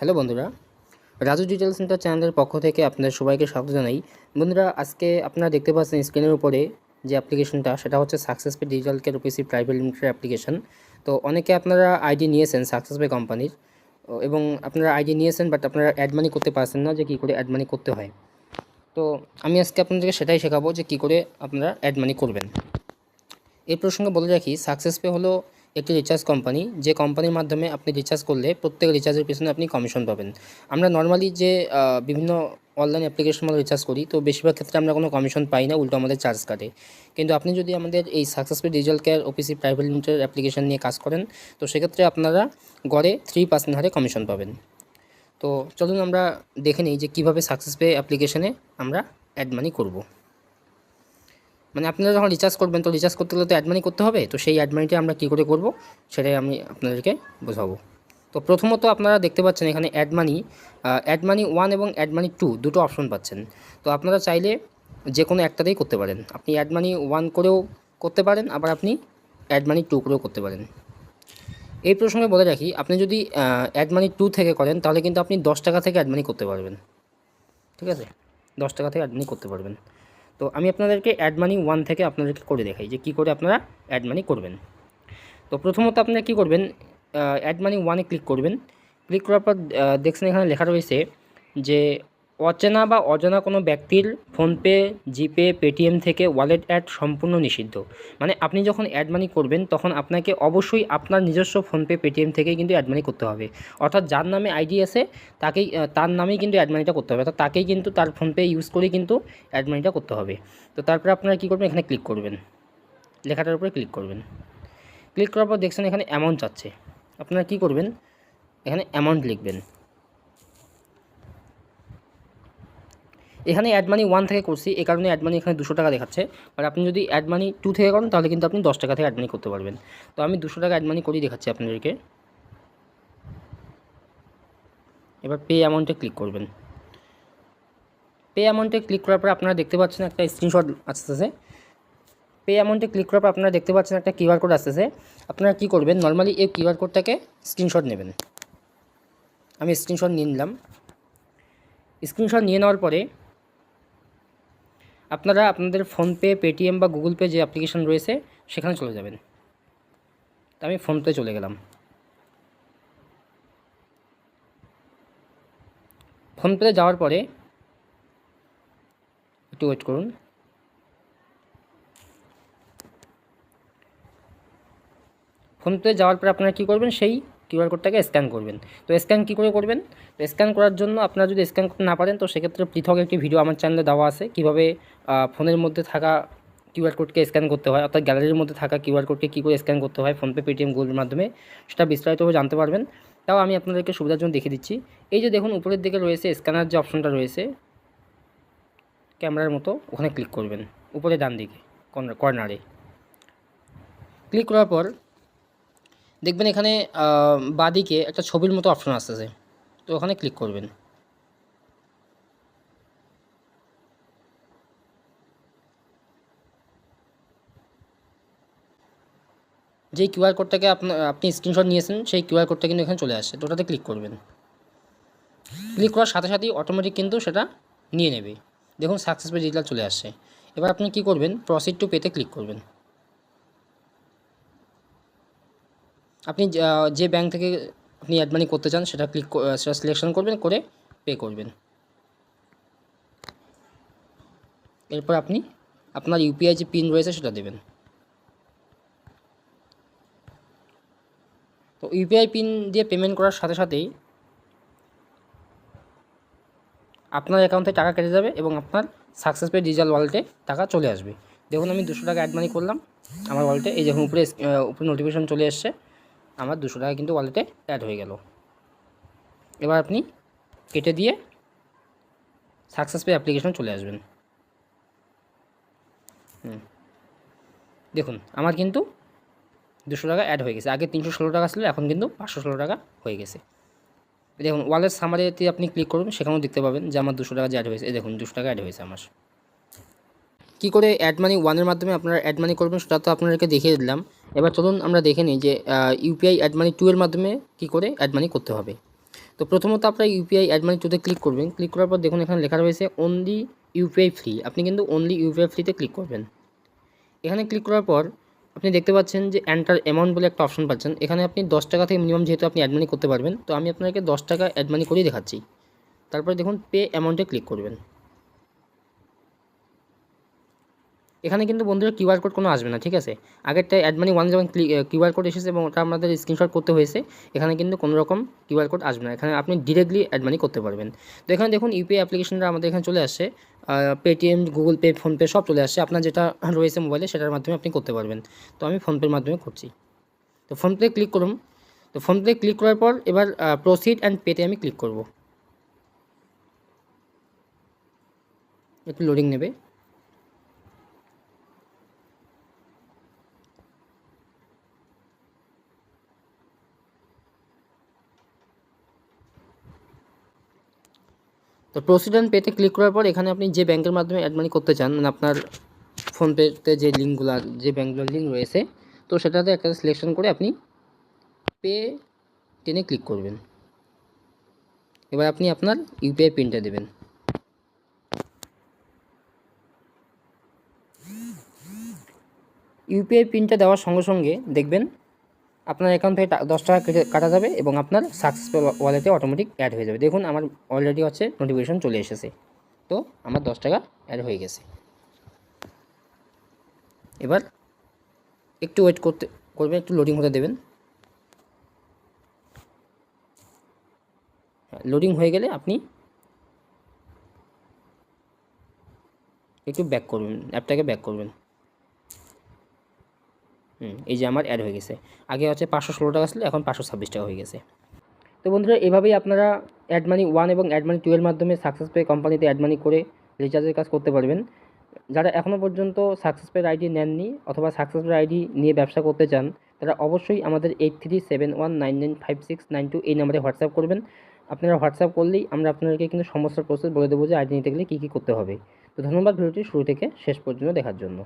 Hello বন্ধুরা, Raju detail centre চ্যানেলের পক্ষ থেকে আপনাদের সবাইকে স্বাগত জানাই। বন্ধুরা, আজকে আপনারা দেখতে পাচ্ছেন স্ক্রিনের উপরে যে অ্যাপ্লিকেশনটা, সেটা হচ্ছে success pay digital care OPC private limited application. তো অনেকে আপনারা আইডি নিয়েছেন সাকসেস পে কোম্পানির, এবং আপনারা আইডি নিয়েছেন, বাট আপনারা অ্যাড মানি করতে পারছেন না যে কী করে অ্যাড মানি করতে হয়। তো আমি আজকে আপনাদেরকে সেটাই শেখাবো যে কী করে আপনারা অ্যাড মানি করবেন। এই প্রসঙ্গে বলে রাখি, সাকসেস পে হলো একটি রিচার্জ কোম্পানি, যে কোম্পানির মাধ্যমে আপনি রিচার্জ করলে প্রত্যেক রিচার্জের পিছনে আপনি কমিশন পাবেন। আমরা নর্মালি যে বিভিন্ন অনলাইন অ্যাপ্লিকেশন আমরা রিচার্জ করি, তো বেশিরভাগ ক্ষেত্রে আমরা কোনো কমিশন পাই না, উল্টো আমাদের চার্জ কাটে। কিন্তু আপনি যদি আমাদের এই success pay digital care OPC private limited application নিয়ে কাজ করেন, তো সেক্ষেত্রে আপনারা গড়ে 3% হারে কমিশন পাবেন। তো চলুন আমরা দেখে নিই যে কীভাবে সাকসেস পে অ্যাপ্লিকেশনে আমরা অ্যাড মানি করব। মানে আপনারা যখন রিচার্জ করবেন, তো রিচার্জ করতে গেলে তো অ্যাড মানি করতে হবে। তো সেই অ্যাড মানিটা আমরা কী করে করব সেটাই আমি আপনাদেরকে বোঝাবো। তো প্রথমত আপনারা দেখতে পাচ্ছেন এখানে অ্যাড মানি 1 এবং অ্যাড মানি 2 দুটো অপশন পাচ্ছেন। তো আপনারা চাইলে যে কোনো একটাতেই করতে পারেন। আপনি অ্যাড মানি 1 করেও করতে পারেন, আবার আপনি অ্যাড মানি 2 করেও করতে পারেন। এই প্রসঙ্গে বলে রাখি, আপনি যদি অ্যাড মানি 2 থেকে করেন, তাহলে কিন্তু আপনি 10 টাকা থেকে অ্যাড মানি করতে পারবেন। ঠিক আছে, 10 টাকা থেকে অ্যাড মানি করতে পারবেন। তো আমি আপনাদেরকে অ্যাড মানি 1 থেকে আপনাদেরকে করে দেখাই যে কী করে আপনারা অ্যাড মানি করবেন। তো প্রথমত আপনারা কী করবেন, অ্যাড মানি 1-এ ক্লিক করবেন। ক্লিক করার পর দেখছেন এখানে লেখা রয়েছে যে অচেনা বা অজানা কোনো ব্যক্তির ফোনপে, জিপে, পেটিএম থেকে ওয়ালেট অ্যাড সম্পূর্ণ নিষিদ্ধ। মানে আপনি যখন অ্যাড মানি করবেন, তখন আপনাকে অবশ্যই আপনার নিজস্ব ফোনপে, পেটিএম থেকেই কিন্তু অ্যাড মানি করতে হবে। অর্থাৎ যার নামে আইডি আছে তাকেই, তার নামেই কিন্তু অ্যাড মানিটা করতে হবে। অর্থাৎ তাকেই কিন্তু তার ফোনপে ইউজ করেই কিন্তু অ্যাড মানিটা করতে হবে। তো তারপরে আপনারা কী করবেন, এখানে ক্লিক করবেন, লেখাটার উপরে ক্লিক করবেন। ক্লিক করার পর দেখছেন এখানে অ্যামাউন্ট চাচ্ছে। আপনারা কী করবেন, এখানে অ্যামাউন্ট লিখবেন। এখানে অ্যাড মানি 1 থেকে করছি, এই কারণে অ্যাড মানি এখানে 200 টাকা দেখাচ্ছে। আর আপনি যদি অ্যাড মানি 2 থেকে করেন, তাহলে কিন্তু আপনি 10 টাকা থেকে অ্যাড মানি করতে পারবেন। তো আমি 200 টাকা অ্যাড মানি করেই দেখাচ্ছি আপনাদেরকে। এবার পে অ্যামাউন্টে ক্লিক করবেন। পে অ্যামাউন্টে ক্লিক করার পর আপনারা দেখতে পাচ্ছেন একটা স্ক্রিনশট আসতেছে। পে অ্যামাউন্টে ক্লিক করার পর আপনারা দেখতে পাচ্ছেন একটা কিউআর কোড আসতেছে। আপনারা কী করবেন, নর্মালি এই কিউআর কোডটাকে স্ক্রিনশট নেবেন। আমি স্ক্রিনশট নিয়ে নিলাম। স্ক্রিনশট নিয়ে নেওয়ার পরে আপনারা আপনাদের ফোনপে, পেটিএম বা গুগল পে যে অ্যাপ্লিকেশন রয়েছে সেখানে চলে যাবেন। তো আমি ফোনপে চলে গেলাম। ফোনপেতে যাওয়ার পরে একটু ওয়েট করুন। ফোনপে যাওয়ার পরে আপনারা কী করবেন, সেই কিউআর কোডটাকে স্ক্যান করবেন। তো স্ক্যান কী করে করবেন, তো স্ক্যান করার জন্য আপনারা যদি স্ক্যান করতে না পারেন, তো সেক্ষেত্রে পৃথক একটি ভিডিও আমার চ্যানেলে দেওয়া আছে, কীভাবে ফোনের মধ্যে থাকা কিউআর কোডকে স্ক্যান করতে হয়, অর্থাৎ গ্যালারির মধ্যে থাকা কিউআর কোডকে কী করে স্ক্যান করতে হয় ফোনপে, পেটিএম, গুগলের মাধ্যমে, সেটা বিস্তারিতভাবে জানতে পারবেন। তাও আমি আপনাদেরকে সুবিধার জন্য দেখিয়ে দিচ্ছি। এই যে দেখুন উপরের দিকে রয়েছে স্ক্যানার যে অপশনটা রয়েছে ক্যামেরার মতো, ওখানে ক্লিক করবেন উপরে ডান দিকে কর্নারে। ক্লিক করার পর দেখবেন এখানে বাঁদিকে একটা ছবির মতো অপশন আসতেছে, তো ওখানে ক্লিক করবেন। যেই কিউআর কোডটাকে আপনি স্ক্রিনশট নিয়েছেন, সেই কিউআর কোডটা কিন্তু এখানে চলে আসছে, তো ওটাতে ক্লিক করবেন। ক্লিক করার সাথে সাথেই অটোমেটিক কিন্তু সেটা নিয়ে নেবে। দেখুন সাকসেসফুল ডিজিটাল চলে আসছে। এবার আপনি কি করবেন, প্রসিড টু পেতে ক্লিক করবেন। আপনি যে ব্যাংক থেকে আপনি অ্যাড মানি করতে চান সেটা সেটা সিলেকশন করবেন, করে পে করবেন। এরপর আপনি আপনার ইউপিআই যে পিন রয়েছে সেটা দেবেন। তো ইউপিআই পিন দিয়ে পেমেন্ট করার সাথে সাথেই আপনার অ্যাকাউন্ট থেকে টাকা কেটে যাবে এবং আপনার সাকসেস পে ডিজিটাল ওয়ালেটে টাকা চলে আসবে। দেখুন আমি 200 টাকা অ্যাড মানি করলাম আমার ওয়ালেটে, এই দেখুন উপরে নোটিফিকেশন চলে এসছে, আমার 200 টাকা কিন্তু ওয়ালেটে অ্যাড হয়ে গেল। এবার আপনি কেটে দিয়ে সাকসেস পে অ্যাপ্লিকেশন চলে আসবেন। দেখুন আমার কিন্তু 200 টাকা অ্যাড হয়ে গেছে। আগে 316 টাকা ছিল, এখন কিন্তু 516 টাকা হয়ে গেছে। দেখুন ওয়ালেট সামারিতে আপনি ক্লিক করুন, সেখানেও দেখতে পাবেন যে আমার 200 টাকা যে অ্যাড হয়েছে। এই দেখুন 200 টাকা অ্যাড হয়েছে আমার। কী করে অ্যাড মানি 1-এর মাধ্যমে আপনারা অ্যাড মানি করবেন সেটা তো আপনাদেরকে দেখিয়ে দিলাম। এবার চলুন আমরা দেখে নিই যে ইউপিআই অ্যাড মানি 2-এর মাধ্যমে কী করে অ্যাড মানি করতে হবে। তো প্রথমত আপনারা ইউপিআই অ্যাড মানি টুতে ক্লিক করবেন। ক্লিক করার পর দেখুন এখানে লেখা রয়েছে অনলি ইউপিআই ফ্রি। আপনি কিন্তু অনলি ইউপিআই ফ্রিতে ক্লিক করবেন। এখানে ক্লিক করার পর আপনি দেখতে পাচ্ছেন যে এন্টার অ্যামাউন্ট বলে একটা অপশন পাচ্ছেন। এখানে আপনি 10 টাকা থেকে মিনিমাম যেহেতু আপনি অ্যাড মানি করতে পারবেন, তো আমি আপনাকে 10 টাকা অ্যাড মানি করেই দেখাচ্ছি। তারপরে দেখুন পে অ্যামাউন্টে ক্লিক করবেন। এখানে কিন্তু বন্ধুরা কিউআর কোড কোনো আসবে না, ঠিক আছে। আগেরটা অ্যাড মানি ওয়ান যেমন কিউআর কোড এসেছে এবং ওটা আমাদের স্ক্রিনশট করতে হয়েছে, এখানে কিন্তু কোনো রকম কিউআর কোড আসবে না। এখানে আপনি ডিরেক্টলি অ্যাড মানি করতে পারবেন। তো এখানে দেখুন ইউপিআই অ্যাপ্লিকেশনটা আমাদের এখানে চলে আসছে। পেটিএম, গুগল পে, ফোনপে সব চলে আসছে। আপনার যেটা রয়েছে মোবাইলে সেটার মাধ্যমে আপনি করতে পারবেন। তো আমি ফোনপের মাধ্যমে করছি। তো ফোনপে ক্লিক করুন। তো ফোনপে ক্লিক করার পর এবার প্রসিড অ্যান্ড পেতে আমি ক্লিক করব। একটু লোডিং নেবে। তো প্রসিড অ্যান্ড পেতে ক্লিক করার পর এখানে আপনি যে ব্যাংকের মাধ্যমে অ্যাড মানি করতে চান, মানে আপনার ফোনপেতে যে লিঙ্কগুলো, যে ব্যাঙ্কগুলোর লিঙ্ক রয়েছে, তো সেটাতে একটা সিলেকশন করে আপনি পে টেনে ক্লিক করবেন। এবার আপনি আপনার ইউপিআই পিনটা দেবেন। ইউপিআই পিনটা দেওয়ার সঙ্গে সঙ্গে দেখবেন আপনার অ্যাকাউন্ট থেকে 10 টাকা কাটা যাবে এবং আপনার সাকসেসফুল ওয়ালেটে অটোমেটিক অ্যাড হয়ে যাবে। দেখুন আমার অলরেডি হচ্ছে নোটিফিকেশন চলে এসেছে। তো আমার 10 টাকা অ্যাড হয়ে গেছে। এবার একটু ওয়েট করবেন, একটু লোডিং হতে দেবেন। লোডিং হয়ে গেলে আপনি একটু ব্যাক করবেন, অ্যাপটাকে ব্যাক করবেন। এই যে আমার অ্যাড হয়ে গেছে। আগে হচ্ছে 516 টাকা ছিল, এখন 526 টাকা হয়ে গেছে। তো বন্ধুরা এভাবেই আপনারা অ্যাড মানি 1 এবং অ্যাড মানি 2 এর মাধ্যমে সাকসেস পে কোম্পানিতে অ্যাড মানি করে রিচার্জের কাজ করতে পারবেন। যারা এখনও পর্যন্ত সাকসেস পের আইডি নেননি অথবা সাকসেস পের আইডি নিয়ে ব্যবসা করতে চান, তারা অবশ্যই আমাদের 8371995692 এই নাম্বারে হোয়াটসঅ্যাপ করবেন। আপনারা হোয়াটসঅ্যাপ করলেই আমরা আপনাদেরকে কিন্তু সমস্ত প্রসেস বলে দেবো যে আইডি নিতে গেলে কী কী করতে হবে। তো ধন্যবাদ ভিডিওটি শুরু থেকে শেষ পর্যন্ত দেখার জন্য।